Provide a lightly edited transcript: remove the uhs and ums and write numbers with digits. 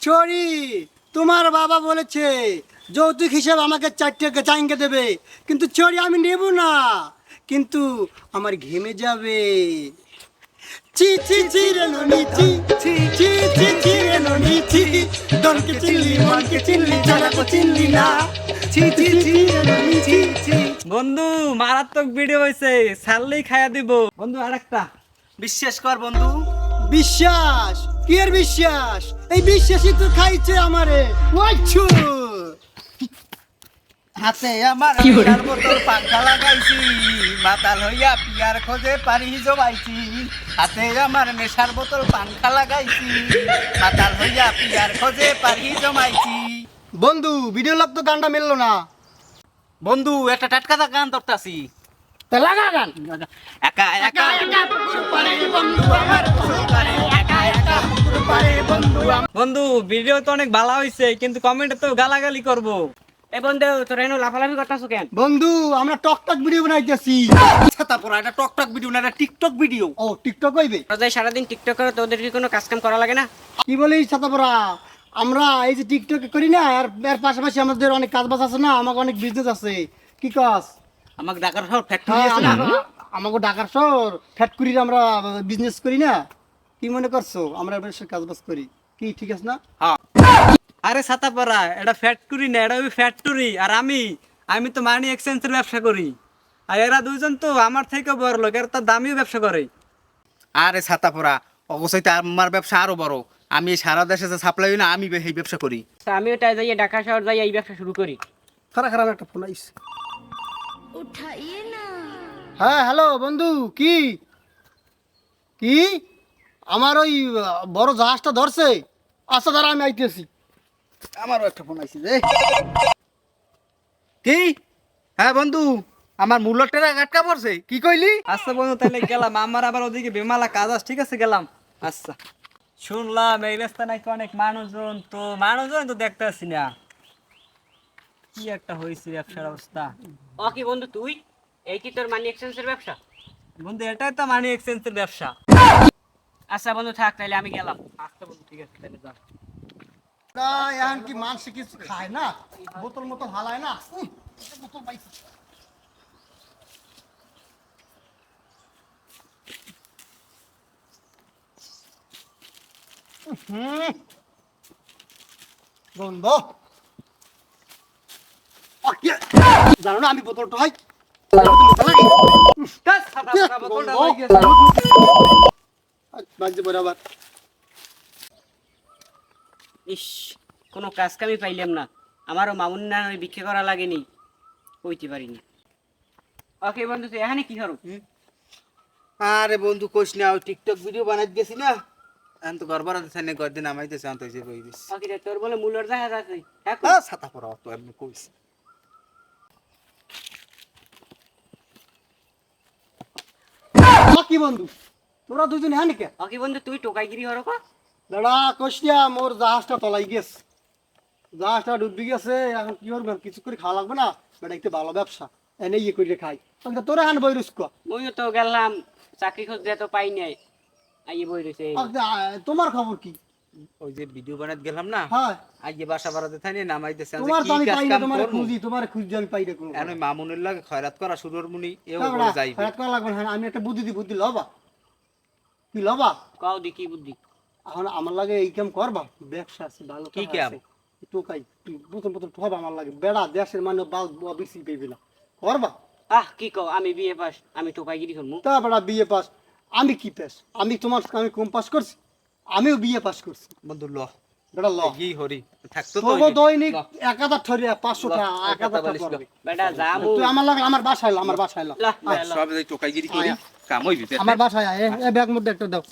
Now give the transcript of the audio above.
চরি, তোমার বাবা বলেছে যৌতুক হিসাবে আমাকে 4 টাকা চাইঙ্গে দেবে, কিন্তু চরি আমি নেব না, কিন্তু আমার ঘেমে যাবে। চি চি চি রে ননি চি চি চি চি চি রে ননি চি, দনকে চিল্লি মনকে চিল্লি যারা কো চিল্লি না, চি চি চি রে ননি চি চি। বন্ধু মারাত্মক ভিডিও হয়েছে, ছাড়লেই খাইয়া দিব। বন্ধু আরেকটা বিশ্বাস কর বন্ধু, বিশ্বাস? কি এর বিশ্বাস? এই বিশ্বাসই তো খাইছে আমারে। ওয়াইছু হাতে আমার পিয়ার বোতল পাঙ্খা লাগাইছি, মাতাল হইয়া পিয়ার খোঁজে পারি জমাইছি। হাতে আমার নেশার বোতল পাঙ্খা লাগাইছি, মাতাল হইয়া পিয়ার খোঁজে পারি জমাইছি। বন্ধু, ভিডিও লাগ তো গানটা মিললো না। বন্ধু একটা টাটকা গান ধরতাছি। তা লাগা গান। একা একা একা পুকুর পাড়ে বন্ধু আমার পুকুর পাড়ে, একা একা পুকুর পাড়ে বন্ধু আমার। বন্ধু ভিডিও তো অনেক ভালো হয়েছে, কিন্তু কমেন্টে তো গালাগালি করব। এ বন্ধু তোর এনো লাফালাফি করতেছো কেন? বন্ধু আমরা টকটক ভিডিও বানাইতেছি। তারপর একটা টকটক ভিডিও না, একটা টিকটক ভিডিও। ও টিকটক হইবে? তোরা যাই সারাদিন টিকটক করে, তোদের কি কোনো কাজ কাম করা লাগে না? কি বলিস ছাতাপড়া? আমরা এই যে টিকটক করি না, এর পাশাপাশি আমাদের অনেক কাজ বাজ আছে না, আমাকে অনেক বিজনেস আছে। কি কাজ? আমাকে ঢাকার শহর ফ্যাক্টরি হ্যাঁ, আছে না, আমাকে ঢাকার শহর ফ্যাক্টরির আমরা বিজনেস করি না। কি মনে করছো আমরা ব্যবসার কাজ বাজ করি? কি ঠিক আছে না? আরে ছাতাপাড়া, এটা ফ্যাক্টরি না, এটা ফ্যাক্টরি। আর আমি তো মানি এক্সচেঞ্জের ব্যবসা করি। আর এরা দুইজন তো আমার থেকে বড় লোক, এরা তার দামিও ব্যবসা করে। আরে ছাতা পড়া অবশ্যই তো আমার ব্যবসা আরো বড়। আমি এই সারা দেশে যে সাপ্লাই না, আমি এই ব্যবসা করি। তা আমিও তাই যাই ঢাকা শহর যাই এই ব্যবসা শুরু করি। খারাপ খারাপ একটা ফোন আইস। হ্যাঁ হ্যালো বন্ধু, কি কি আমার ওই বড় জাহাজটা ধরছে? আচ্ছা দাঁড়া আমি আইতেছি। আমারও একটা ফোন আইছে রে। কি? হ্যাঁ বন্ধু, আমার মূল্যের টাকা আটকা পড়ছে। কি কইলি? আচ্ছা বন্ধু, তাহলে গেলাম। আমার আবার ওদিকে বেমালা কাজ আছে, ঠিক আছে গেলাম। আচ্ছা, শুনলাম এই রাস্তা নাকি অনেক মানুষজন, তো মানুষজন তো দেখতে আসি না। কি একটা হয়েছে ব্যবসার অবস্থা। ও কি বন্ধু তুই? এই কি তোর মানি এক্সচেঞ্জের ব্যবসা? বন্ধু এটাই তো মানি এক্সচেঞ্জের ব্যবসা। আচ্ছা বন্ধু থাক, তাহলে আমি গেলাম। আচ্ছা বন্ধু, ঠিক আছে তাহলে যা। না এখন কি মানুষ কিছু খায় না, বোতল মতো হালায় না। বোতল পাইছি। গন্ধ। জানো না আমি বোতলটা হয় ধ্যাৎ, ছাতাপাড়া, বোতলটা লই গেছে। বাজে বরাবর। ইস, কোনো কাজ কামই পাইলাম না। আমারও মামুন না ওই ভিক্ষা করা লাগেনি, কইতে পারিনি। ওকে বন্ধু তুই এখানে কি করো? আরে বন্ধু কইস না, ওই টিকটক ভিডিও বানাই গেছি না, এখন তো ঘর বাড়াতে চাই না, ঘর দিন আমাইতেছে আনতে হয়েছে কই দিস। ওকে রে, তোর বলে মূল্যর জাহাজ আছে? হ্যাঁ ছাতা পড়া তো এমনি কইস। কি বন্ধু তোরা দুজন হ্যাঁ নাকি? ওকে বন্ধু তুই টোকাইগিরি হরো কো? দাদা কষ্টিয়া মোর জাহাজটা তলাই গেছে, জাহাজটা ডুবি গেছে। এখন কি করবেন, কিছু করে খাওয়া লাগবে না, বেটা একটু ভালো ব্যবসা এনে ইয়ে করে খাই। তোরা হান বই রুস্ক। মুইও তো গেলাম চাকরি খুঁজতে, তো পাই নাই, আইয়ে বই রইছে। তোমার খবর কি? ওই যে ভিডিও বানাতে গেলাম না, হ্যাঁ আজকে বাসা বাড়াতে থাকি নামাইতেছে, তোমার তো আমি কি কাজ পাই না, কাম তোমার করবো। খুঁজি, তোমার খুঁজি আমি পাই না কোনো। এখন ওই মামুনের লাগে খয়রাত করা শুরুর মুনি এও না, বলে বেটা, যাইবে। ফেরত করা লাগবে না। আমি একটা বুদ্ধি দি, বুদ্ধি লবা কি লবা? কাও দি কি বুদ্ধি? এখন আমার লাগে এই কাম করবা, ব্যবসা আছে ভালো। কি কাম? টোকাই তুই প্রথম প্রথম ঠবা আমার লাগে, বেড়া দেশের মানে বাল বেশি পেবি না, করবা? কি কও, আমি বিয়ে পাস, আমি টোকাইগিরি করবো? তা বেড়া বিয়ে পাস, আমি কি পাস? আমি তোমার আমি কম পাস করছি? আমিও বিয়ে পাস করছি। বন্ধু ল বেটা ল, কি হরি থাকতো তো তবু দৈনিক 1000 ঠরিয়া 500 টাকা, ল, 1000 টাকা বলিস ল। পড়বে। বেটা যামু। তুই আমার লাগে আমার বাসায় ল, আমার বাসায় ল, লা, সব এই টোকাইগিরি করি, আয়া। কাম হইবি। আমার বাসায় আয়, এ ব্যাগ মধ্যে একটা দাও।